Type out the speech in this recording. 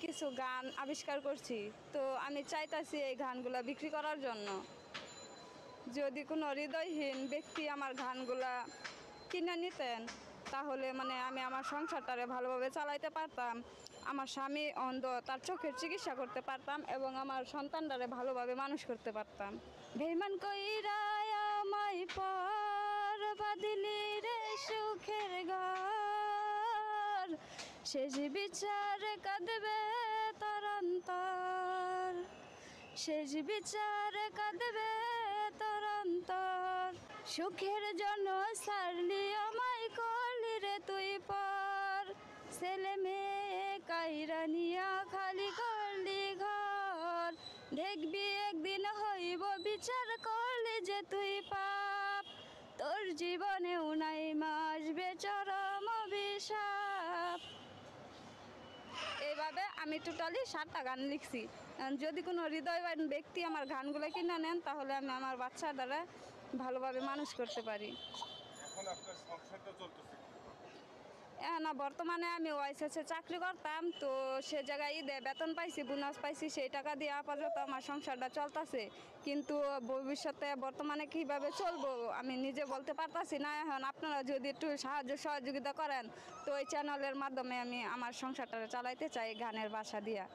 কিছু গান আবিষ্কার করছি, তো আমি চাইতাছি এই গানগুলা বিক্রি করার জন্য। যদি কোনো হৃদয়হীন ব্যক্তি আমার গানগুলা কিনে নিতেন, তাহলে মানে আমি আমার সংসারটারে ভালোভাবে চালাইতে পারতাম, আমার স্বামী অন্ধ, তার চোখের চিকিৎসা করতে পারতাম এবং আমার সন্তানটারে ভালোভাবে মানুষ করতে পারতাম। বেইমান কইরা আমায় পর বাঁধিলি রে সুখের ঘর, শেষ বিচারে কাঁদবে তোর অন্তর, শেষ বিচারে কাঁদবে তোর অন্তর। সুখের জন্য সারলি আমায় করলি রে তুই পর, ছেলে মেয়ে কাইরা নিয়া খালি করলি ঘর। দেখবি একদিন হইব বিচার করলি যে তুই পাপ, তোর জীবনেও নাই আসবে চরম অভিশাপ। এইভাবে আমি টোটালি 7টা গান লিখছি। যদি কোনো হৃদয়বান ব্যক্তি আমার গানগুলো কিনে নেন, তাহলে আমি আমার বাচ্চা দ্বারা ভালোভাবে মানুষ করতে পারি। এখন আপনার সংসারটা চলতেছে না, বর্তমানে আমি ওয়াইসএসে চাকরি করতাম, তো সে জায়গায় ঈদে বেতন পাইছি, বোনাস পাইছি, সেই টাকা দিয়ে আপাতত আমার সংসারটা চলতেছে। কিন্তু ভবিষ্যতে বর্তমানে কীভাবে চলবো আমি নিজে বলতে পারতাছি না। এখন আপনারা যদি একটু সাহায্য সহযোগিতা করেন, তো এই চ্যানেলের মাধ্যমে আমি আমার সংসারটা চালাইতে চাই গানের ভাষা দিয়া।